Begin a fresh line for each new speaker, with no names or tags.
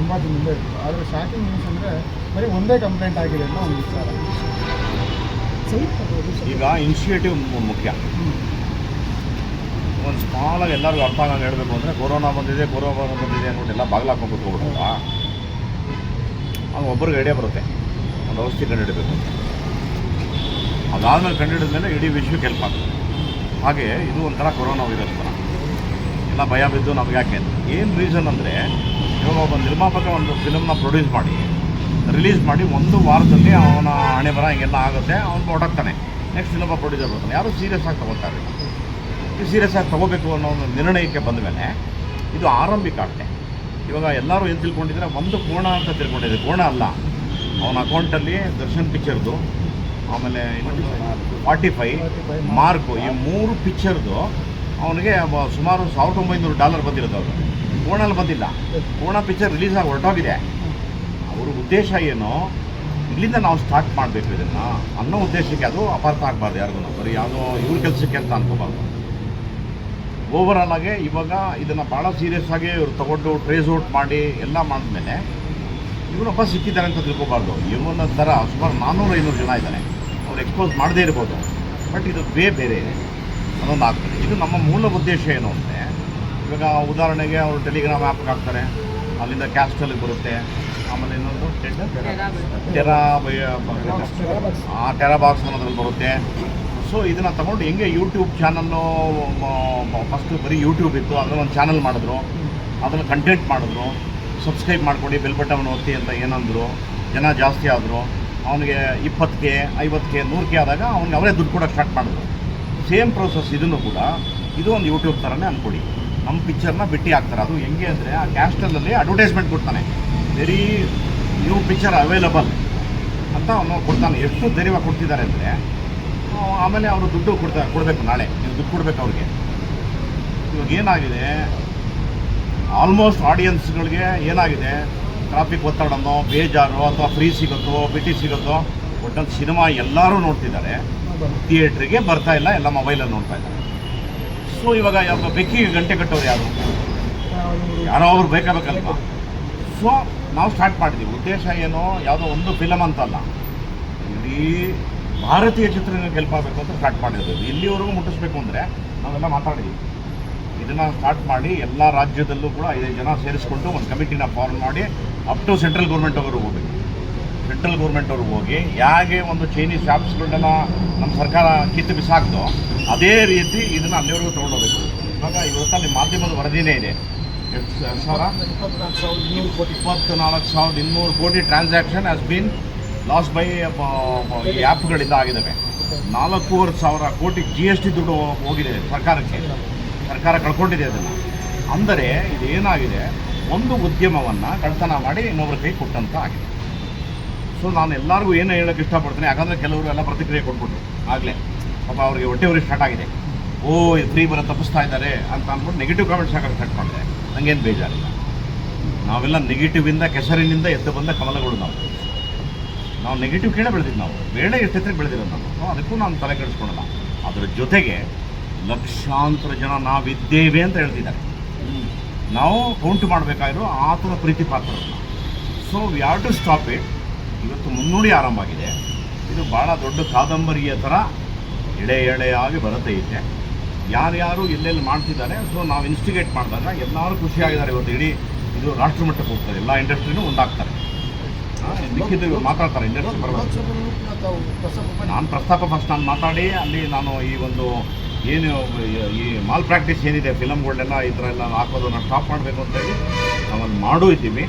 ತುಂಬ ದಿನದಿಂದ ಇತ್ತು. ಆದರೆ ಶಾಕಿಂಗ್ ನ್ಯೂಸ್ ಅಂದರೆ ಬರೀ ಒಂದೇ ಕಂಪ್ಲೇಂಟ್ ಆಗಿದೆ ಅನ್ನೋ ಒಂದು ವಿಚಾರ.
ಈಗ ಇನಿಷಿಯೇಟಿವ್ ಮುಖ್ಯ. ಒಂದು ಸ್ಮಾಲಾಗಿ ಎಲ್ಲರಿಗೂ ಅರ್ಥ ಆಗಂಗೆ ಹೇಳಬೇಕು ಅಂದರೆ ಕೊರೋನಾ ಬಂದಿದೆ ಅಂದ್ಬಿಟ್ಟು ಎಲ್ಲ ಬಾಗಿಲು ಹಾಕೊಂಡು ಕೂತ್ಕೊಬಿಡಲ್ಲ. ಅದು ಒಬ್ಬರಿಗೆ ಐಡಿಯಾ ಬರುತ್ತೆ, ಒಂದು ಔಷಧಿ ಕಂಡುಹಿಡಬೇಕು. ಅದಾದಮೇಲೆ ಕಂಡುಹಿಡಿದ ಮೇಲೆ ಇಡೀ ವಿಶ್ವಕ್ಕೆ ಹೆಲ್ಪ್ ಆಗ್ತದೆ. ಹಾಗೆ ಇದು ಒಂಥರ ಕೊರೋನಾ ವೈರಸ್ ಥರ ಎಲ್ಲ ಭಯ ಬಿದ್ದು ನಮ್ಗೆ ಯಾಕೆ ಅಂತ. ಏನು ರೀಸನ್ ಅಂದರೆ, ಇವಾಗ ಒಬ್ಬ ನಿರ್ಮಾಪಕ ಒಂದು ಫಿಲಮ್ನ ಪ್ರೊಡ್ಯೂಸ್ ಮಾಡಿ ರಿಲೀಸ್ ಮಾಡಿ 1 ವಾರದಲ್ಲಿ ಅವನ ಹಣೆ ಬರ ಹಿಂಗೆಲ್ಲ ಆಗುತ್ತೆ, ಅವನು ಹೊರಟಾಗ್ತಾನೆ. ನೆಕ್ಸ್ಟ್ ಇನ್ನೊಬ್ಬ ಪ್ರೊಡ್ಯೂಸರ್ ಬರ್ತಾನೆ. ಯಾರೂ ಸೀರಿಯಸ್ ಆಗಿ ತೊಗೋತಾರೆ. ಈ ಸೀರಿಯಸ್ ಆಗಿ ತೊಗೋಬೇಕು ಅನ್ನೋ ಒಂದು ನಿರ್ಣಯಕ್ಕೆ ಬಂದ ಮೇಲೆ ಇದು ಆರಂಭಿಕ ಆಗುತ್ತೆ. ಇವಾಗ ಎಲ್ಲರೂ ಏನು ತಿಳ್ಕೊಂಡಿದ್ರೆ ಒಂದು ಕೋಣ ಅಂತ ತಿಳ್ಕೊಂಡಿದೆ. ಕೋಣ ಅಲ್ಲ, ಅವನ ಅಕೌಂಟಲ್ಲಿ ದರ್ಶನ್ ಪಿಕ್ಚರ್ದು, ಆಮೇಲೆ ಇನ್ನೊಂದು 45 ಮಾರ್ಕು, ಈ 3 ಪಿಕ್ಚರ್ದು ಅವನಿಗೆ ಸುಮಾರು $1900 ಬಂದಿರೋದು. ಅವರು ಕೋಣಲ್ಲಿ ಬಂದಿಲ್ಲ. ಕೋಣ ಪಿಕ್ಚರ್ ರಿಲೀಸ್ ಆಗಿ ಹೊರಟೋಗಿದೆ. ಅವ್ರ ಉದ್ದೇಶ ಏನು, ಇಲ್ಲಿಂದ ನಾವು ಸ್ಟಾರ್ಟ್ ಮಾಡಬೇಕು ಇದನ್ನು ಅನ್ನೋ ಉದ್ದೇಶಕ್ಕೆ. ಅದು ಅಪಾರ್ಥ ಆಗಬಾರ್ದು ಯಾರಿಗೂ, ಬರೀ ಯಾವುದೋ ಇವ್ರ ಕೆಲಸಕ್ಕೆ ಅಂತ ಅನ್ಕೋಬಾರ್ದು. ಓವರಾಲ್ ಆಗಿ ಇವಾಗ ಇದನ್ನು ಭಾಳ ಸೀರಿಯಸ್ ಆಗಿ ಇವ್ರು ತೊಗೊಂಡು ಟ್ರೇಸ್ ಔಟ್ ಮಾಡಿ ಎಲ್ಲ ಮಾಡಿದ್ಮೇಲೆ ಇವನೊಬ್ಬ ಸಿಕ್ಕಿದ್ದಾರೆ ಅಂತ ತಿಳ್ಕೊಬಾರ್ದು. ಇವನ ಥರ ಸುಮಾರು 400-500 ಜನ ಇದ್ದಾರೆ. ಅವ್ರು ಎಕ್ಸ್ಪೋಸ್ ಮಾಡದೇ ಇರ್ಬೋದು, ಬಟ್ ಇದು ಬೇರೆ ಇದೆ ಅದೊಂದು ಆಗ್ತದೆ. ಇದು ನಮ್ಮ ಮೂಲ ಉದ್ದೇಶ ಏನು ಅಂದರೆ, ಇವಾಗ ಉದಾಹರಣೆಗೆ ಅವರು ಟೆಲಿಗ್ರಾಮ್ ಆ್ಯಪ್ಗೆ ಹಾಕ್ತಾರೆ, ಅಲ್ಲಿಂದ ಕ್ಯಾಸ್ಟಲ್ಲಿಗೆ ಬರುತ್ತೆ. ಆಮೇಲೆ ಇನ್ನೊಂದು ಟೆರಾಬಾಕ್ಸ್ ಅನ್ನೋದ್ರಲ್ಲಿ ಬರುತ್ತೆ. ಸೊ ಇದನ್ನು ತಗೊಂಡು ಹೆಂಗೆ ಯೂಟ್ಯೂಬ್ ಚಾನಲ್ಲು ಫಸ್ಟು ಬರೀ ಯೂಟ್ಯೂಬ್ ಇತ್ತು, ಅದನ್ನು ಒಂದು ಚಾನಲ್ ಮಾಡಿದ್ರು, ಅದನ್ನು ಕಂಟೆಂಟ್ ಮಾಡಿದ್ರು. ಸಬ್ಸ್ಕ್ರೈಬ್ ಮಾಡ್ಕೊಂಡು ಬೆಲ್ ಬಟನ್ ಒತ್ತಿ ಅಂತ ಏನಂದರು. ಜನ ಜಾಸ್ತಿ ಆದರು. ಅವನಿಗೆ 20K 50K 100K ಆದಾಗ ಅವ್ನಿಗೆ ಅವರೇ ದುಡ್ಡು ಕೊಡೋಕ್ಕೆ ಸ್ಟಾರ್ಟ್ ಮಾಡಿದ್ರು. ಸೇಮ್ ಪ್ರೋಸೆಸ್ ಇದನ್ನು ಕೂಡ, ಇದು ಒಂದು ಯೂಟ್ಯೂಬ್ ಥರನೇ ಅಂದ್ಕೊಡಿ. ನಮ್ಮ ಪಿಕ್ಚರ್ನ ಬಿಟ್ಟು ಹಾಕ್ತಾರೆ. ಅದು ಹೆಂಗೆ ಅಂದರೆ, ಆ ಕ್ಯಾಸ್ಟಲಲ್ಲಿ ಅಡ್ವರ್ಟೈಸ್ಮೆಂಟ್ ಕೊಡ್ತಾನೆ, ವೆರಿ ನ್ಯೂ ಪಿಕ್ಚರ್ ಅವೈಲಬಲ್ ಅಂತ ಅವನು ಕೊಡ್ತಾನೆ. ಎಷ್ಟು ಧೈರ್ಯವಾಗಿ ಕೊಡ್ತಿದ್ದಾರೆ ಅಂದರೆ, ಆಮೇಲೆ ಅವರು ದುಡ್ಡು ಕೊಡಬೇಕು. ನಾಳೆ ನೀವು ದುಡ್ಡು ಕೊಡಬೇಕು ಅವ್ರಿಗೆ. ಇವಾಗ ಏನಾಗಿದೆ, ಆಲ್ಮೋಸ್ಟ್ ಆಡಿಯನ್ಸ್ಗಳಿಗೆ ಏನಾಗಿದೆ, ಟ್ರಾಫಿಕ್ ಒತ್ತಡನೋ, ಬೇಜಾರು, ಅಥವಾ ಫ್ರೀ ಸಿಗುತ್ತೋ, ಬಿಟಿ ಸಿಗುತ್ತೋ, ಒಟ್ಟೊಂದು ಸಿನಿಮಾ ಎಲ್ಲರೂ ನೋಡ್ತಿದ್ದಾರೆ. ಥಿಯೇಟ್ರಿಗೆ ಬರ್ತಾ ಇಲ್ಲ, ಎಲ್ಲ ಮೊಬೈಲಲ್ಲಿ ನೋಡ್ತಾ ಇದ್ದಾರೆ. ಸೊ ಇವಾಗ ಯಾವ ಬೆಕ್ಕಿಗೆ ಗಂಟೆ ಕಟ್ಟೋರು ಯಾರೋ ಅವ್ರು ಬೇಕಾಗಬೇಕಲ್ವ. ಸೊ ನಾವು ಸ್ಟಾರ್ಟ್ ಮಾಡಿದ್ದೀವಿ. ಉದ್ದೇಶ ಏನು, ಯಾವುದೋ ಒಂದು ಫಿಲಮ್ ಅಂತಲ್ಲ, ಇಡೀ ಭಾರತೀಯ ಚಿತ್ರರಂಗಕ್ಕೆ ಹೆಲ್ಪ್ ಆಗಬೇಕು ಅಂತ ಸ್ಟಾರ್ಟ್ ಮಾಡಿರೋದು. ಇಲ್ಲಿವರೆಗೂ ಮುಟ್ಟಿಸ್ಬೇಕು ಅಂದರೆ ನಾವೆಲ್ಲ ಮಾತಾಡಿದ್ದೀವಿ. ಇದನ್ನು ಸ್ಟಾರ್ಟ್ ಮಾಡಿ ಎಲ್ಲ ರಾಜ್ಯದಲ್ಲೂ ಕೂಡ 5 ಜನ ಸೇರಿಸ್ಕೊಂಡು ಒಂದು ಕಮಿಟಿನ ಫಾರ್ಮ್ ಮಾಡಿ ಅಪ್ ಟು ಸೆಂಟ್ರಲ್ ಗೌರ್ಮೆಂಟ್ ಅವರು ಹೋಗಬೇಕು. ಸೆಂಟ್ರಲ್ ಗೌರ್ಮೆಂಟ್ ಅವರು ಹೋಗಿ ಹೇಗೆ ಒಂದು ಚೈನೀಸ್ ಆ್ಯಪ್ಸ್ಗಳನ್ನೆಲ್ಲ ನಮ್ಮ ಸರ್ಕಾರ ಕಿತ್ತು ಬಿಸಾಕ್ತೋ ಅದೇ ರೀತಿ ಇದನ್ನು ಅಲ್ಲಿವರೆಗೂ ತೊಗೊಂಡೋಗ್ಬೇಕು. ಇವಾಗ ಇವತ್ತು ನಿಮ್ಮ ಮಾಧ್ಯಮದ ವರದಿನೇ ಇದೆ. ಎಷ್ಟು ಸಾವಿರ 24,200 ಕೋಟಿ transaction has been loss by ಈ ಆ್ಯಪ್ಗಳಿಂದ ಆಗಿದ್ದಾವೆ. 4,500 ಕೋಟಿ GST ದುಡ್ಡು ಹೋಗಿದೆ ಸರ್ಕಾರಕ್ಕೆ. ಸರ್ಕಾರ ಕಳ್ಕೊಂಡಿದೆ ಅದನ್ನು. ಅಂದರೆ ಇದೇನಾಗಿದೆ, ಒಂದು ಉದ್ಯಮವನ್ನು ಕಳ್ತನ ಮಾಡಿ ಇನ್ನೊಬ್ಬರ ಕೈ ಕೊಟ್ಟಂತ ಆಗಿದೆ. ಸೊ ನಾನು ಎಲ್ಲರಿಗೂ ಏನು ಹೇಳೋಕ್ಕೆ ಇಷ್ಟಪಡ್ತೀನಿ, ಯಾಕಂದರೆ ಕೆಲವರು ಎಲ್ಲ ಪ್ರತಿಕ್ರಿಯೆ ಕೊಟ್ಬಿಟ್ರು ಆಗಲೇ. ಪಾಪ ಅವ್ರಿಗೆ ಹೊಟ್ಟೆವ್ರಿಗೆ ಸ್ಟಾರ್ಟ್ ಆಗಿದೆ. ಇದು ಫ್ರೀ ಬರೋ ತಪ್ಪಿಸ್ತಾ ಇದ್ದಾರೆ ಅಂತ ಅಂದ್ಬಿಟ್ಟು ನೆಗೆಟಿವ್ ಕಾಮೆಂಟ್ಸ್ ಹಾಕೋಕ್ಕೆ ಸ್ಟಾರ್ಟ್ ಮಾಡಿದೆ. ನನಗೇನು ಬೇಜಾರಿಲ್ಲ. ನಾವೆಲ್ಲ ನೆಗೆಟಿವಿಂದ, ಕೆಸರಿನಿಂದ ಎದ್ದು ಬಂದ ಕಮಲಗಳು. ನಾವು ನೆಗೆಟಿವ್ ಕೇಳೇ ಬೆಳೆದಿದ್ದು. ನಾವು ಬೇಳೆ ಎಷ್ಟೆತ್ತರಿಗೆ ಬೆಳೆದಿರೋದು ನಾವು. ಅದಕ್ಕೂ ನಾನು ತಲೆ ಕೆಡಿಸ್ಕೊಳಲ್ಲ. ಅದರ ಜೊತೆಗೆ ಲಕ್ಷಾಂತರ ಜನ ನಾವಿದ್ದೇವೆ ಅಂತ ಹೇಳ್ತಿದ್ದಾರೆ. ನಾವು ಕೌಂಟ್ ಮಾಡಬೇಕಾಗಿರೋ ಆ ಥರ ಪ್ರೀತಿ ಪಾತ್ರರನ್ನ. So we have to stop it. ಇವತ್ತು ಮುನ್ನುಡಿ ಆರಂಭ ಆಗಿದೆ. ಇದು ಭಾಳ ದೊಡ್ಡ ಕಾದಂಬರಿಯ ಥರ ಎಳೆಯಾಗಿ ಬರುತ್ತೆ ಇದೆ. ಯಾರ್ಯಾರು ಎಲ್ಲೆಲ್ಲಿ ಮಾಡ್ತಿದ್ದಾರೆ. ಸೊ ನಾವು ಇನ್ಸ್ಟಿಗೇಟ್ ಮಾಡಿದಾಗ ಎಲ್ಲರೂ ಖುಷಿಯಾಗಿದ್ದಾರೆ. ಇವತ್ತು ಇಡೀ ಇದು ರಾಷ್ಟ್ರ ಮಟ್ಟಕ್ಕೆ ಹೋಗ್ತಾರೆ. ಎಲ್ಲ ಇಂಡಸ್ಟ್ರಿನೂ ಒಂದಾಗ್ತಾರೆ. ಮಿಕ್ಕಿದ್ದು ಮಾತಾಡ್ತಾರೆ ಇಂಡಸ್ಟ್ರಿ ಪರವಾಗಿ. ನಾನು ಪ್ರಸ್ತಾಪ ಫಸ್ಟ್ ನಾನು ಮಾತಾಡಿ ಅಲ್ಲಿ ನಾನು ಈ ಒಂದು ಏನು ಈ ಮಾಲ್ ಪ್ರಾಕ್ಟೀಸ್ ಏನಿದೆ ಫಿಲಮ್ಗಳನ್ನೆಲ್ಲ ಈ ಥರ ಎಲ್ಲ ಹಾಕೋದನ್ನು ಸ್ಟಾಪ್ ಮಾಡಬೇಕು ಅಂತೇಳಿ ನಾವಲ್ಲಿ ಮಾಡೂ ಇದ್ದೀವಿ.